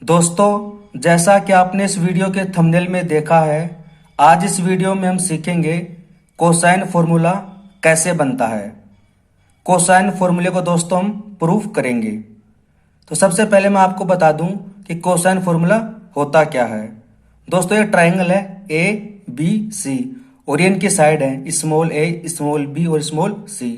दोस्तों, जैसा कि आपने इस वीडियो के थंबनेल में देखा है, आज इस वीडियो में हम सीखेंगे कोसाइन फॉर्मूला कैसे बनता है। कोसाइन फॉर्मूले को दोस्तों हम प्रूफ करेंगे। तो सबसे पहले मैं आपको बता दूं कि कोसाइन फॉर्मूला होता क्या है। दोस्तों, ये ट्राइंगल है ए बी सी और ये इनकी साइड है स्मॉल ए, स्मॉल बी और स्मॉल सी।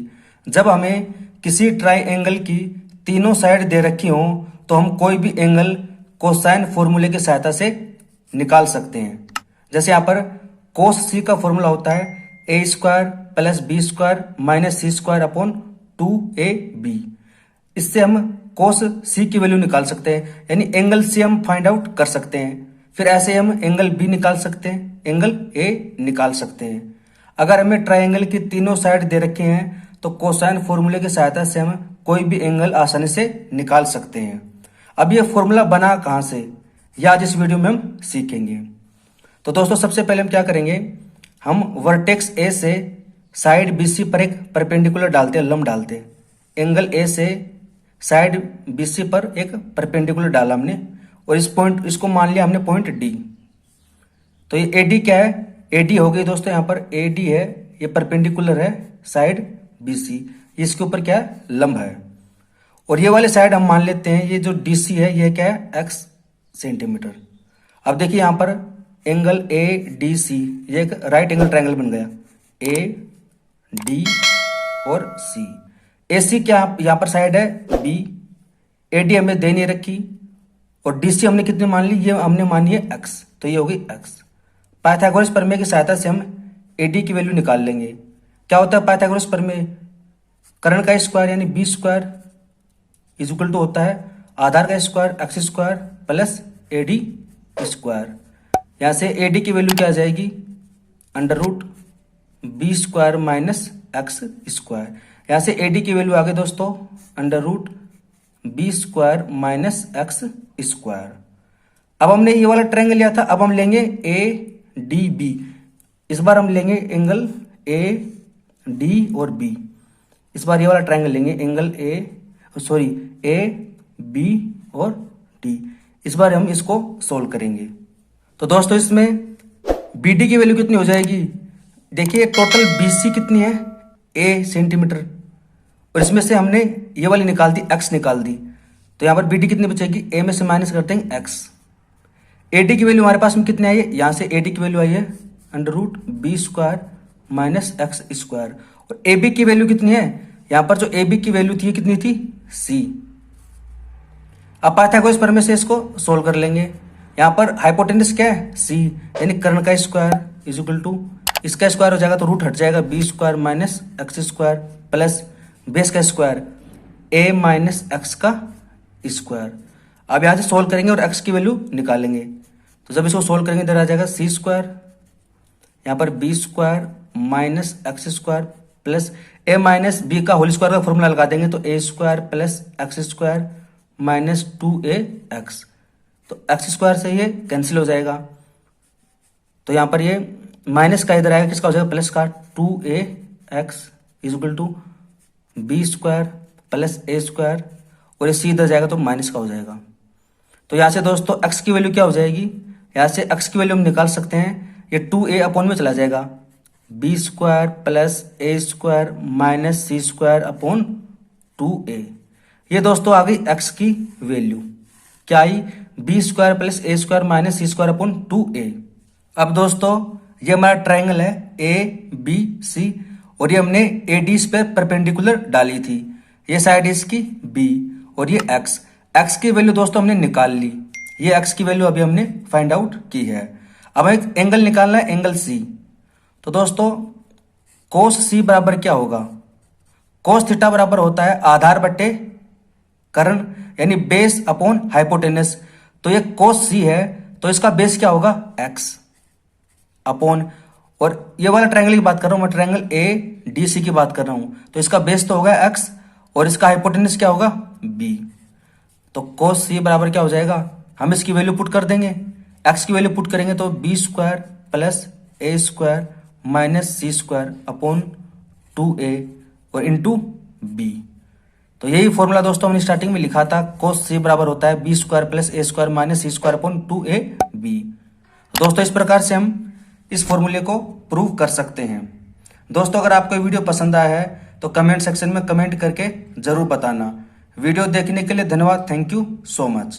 जब हमें किसी ट्राइंगल की तीनों साइड दे रखी हो तो हम कोई भी एंगल कोसाइन फॉर्मूले की सहायता से निकाल सकते हैं। जैसे यहाँ पर कोस सी का फॉर्मूला होता है A square plus B square minus C square upon 2ab। इससे हम कोस सी की वैल्यू निकाल सकते हैं, यानी एंगल सी हम फाइंड आउट कर सकते हैं। फिर ऐसे हम एंगल बी निकाल सकते हैं, एंगल ए निकाल सकते हैं। अगर हमें ट्राइंगल की तीनों साइड दे रखे हैं तो कोसाइन फॉर्मूले की सहायता से हम कोई भी एंगल आसानी से निकाल सकते हैं। अब ये फॉर्मूला बना कहाँ से, यह आज इस वीडियो में हम सीखेंगे। तो दोस्तों, सबसे पहले हम क्या करेंगे, हम वर्टेक्स ए से साइड बीसी पर एक परपेंडिकुलर डालते हैं, लंब डालते हैं। एंगल ए से साइड बीसी पर एक परपेंडिकुलर डाला हमने और इस पॉइंट इसको मान लिया हमने पॉइंट डी। तो ये एडी क्या है, एडी हो गई दोस्तों, यहाँ पर एडी है, ये परपेंडिकुलर है साइड बीसी, इसके ऊपर क्या है, लंब है। और ये वाले साइड हम मान लेते हैं, ये जो डीसी है ये क्या है, x सेंटीमीटर। अब देखिए यहाँ पर एंगल ए डी सी, ये एक राइट एंगल ट्रायंगल बन गया, ए डी और सी। ए सी क्या यहाँ पर साइड है बी, ए डी हमें दे नहीं रखी और डी सी हमने कितनी मान ली, ये हमने मानी है x, तो ये होगी x। पाइथागोरस प्रमेय की सहायता से हम ए डी की वैल्यू निकाल लेंगे। क्या होता है पाइथागोरस प्रमेय, कर्ण का स्क्वायर यानी B square is equal to होता है आधार का square x square plus A D square. यहां से ए डी की वैल्यू क्या आ जाएगी, under root B square minus x square. यहां से ए डी की वैल्यू आ गई दोस्तों under root B square minus x square. अब हमने ये वाला ट्रायंगल लिया था, अब हम लेंगे ए डी बी। इस बार हम लेंगे एंगल ए डी और बी। इस बार ये वाला ट्रायंगल लेंगे एंगल ए बी और डी। इस बार हम इसको सोल्व करेंगे। तो दोस्तों, इसमें बी डी की वैल्यू कितनी हो जाएगी, देखिए टोटल बी सी कितनी है, ए सेंटीमीटर, और इसमें से हमने ये वाली निकाल दी, एक्स निकाल दी। तो यहाँ पर बी डी कितनी बचेगी, ए में से माइनस करते हैं एक्स। ए डी की वैल्यू हमारे पास में कितनी आई है, यहाँ से ए डी की वैल्यू आई है under root B square minus x square. और ए बी की वैल्यू कितनी है, यहाँ पर जो ए बी की वैल्यू थी कितनी थी, सी। अब पाइथागोरस प्रमेय से इसको सोल्व कर लेंगे। यहाँ पर हाइपोटेनस क्या है, सी, यानी कर्ण का स्क्वायर इज इक्वल टू, इसका स्क्वायर हो जाएगा तो रूट हट जाएगा, B square minus x square plus base का स्क्वायर ए माइनस एक्स का स्क्वायर। अब यहाँ से सोल्व करेंगे और एक्स की वैल्यू निकालेंगे। तो जब इसको सोल्व करेंगे इधर आ जाएगा सी स्क्वायर, यहाँ पर B square minus x square plus A minus B का होल स्क्वायर का फॉर्मूला लगा देंगे तो A square plus X square minus 2ax। तो एक्स स्क्वायर से ये कैंसिल हो जाएगा, तो यहाँ पर ये माइनस का इधर आएगा, किसका हो जाएगा, प्लस का 2ax is equal to B square plus A square, और ये सी इधर जाएगा तो माइनस का हो जाएगा। तो यहाँ से दोस्तों x की वैल्यू क्या हो जाएगी, यहाँ से x की वैल्यू हम निकाल सकते हैं, ये 2a अपॉन में चला जाएगा, B square plus A square minus C square upon 2a। ये दोस्तों आ गई x की वैल्यू, क्या आई, B square plus A square minus C square upon 2a। अब दोस्तों, ये हमारा ट्रायंगल है ए बी सी और ये हमने ए डी पे परपेंडिकुलर डाली थी, ये साइड इसकी b और ये x की वैल्यू दोस्तों हमने निकाल ली, ये x की वैल्यू अभी हमने फाइंड आउट की है। अब एक एंगल निकालना है, एंगल c। तो दोस्तों, कोस सी बराबर क्या होगा, कोस थीटा बराबर होता है आधार बट्टे कर्ण, यानी बेस अपॉन हाइपोटेनस। तो ये कोस सी है तो इसका बेस क्या होगा, x अपॉन, और ये वाला ट्रायंगल की बात कर रहा हूं मैं, ट्रायंगल ए डी सी की बात कर रहा हूं, तो इसका बेस तो होगा x और इसका हाइपोटेनस क्या होगा, b। तो कोस सी बराबर क्या हो जाएगा, हम इसकी वैल्यू पुट कर देंगे, x की वैल्यू पुट करेंगे तो B square plus A square minus C square upon 2a और इंटू b। तो यही फॉर्मूला दोस्तों हमने स्टार्टिंग में लिखा था, कोस सी बराबर होता है B square plus A square minus C square upon 2ab। दोस्तों इस प्रकार से हम इस फॉर्मूले को प्रूव कर सकते हैं। दोस्तों अगर आपको वीडियो पसंद आया है तो कमेंट सेक्शन में कमेंट करके जरूर बताना। वीडियो देखने के लिए धन्यवाद। Thank you so much.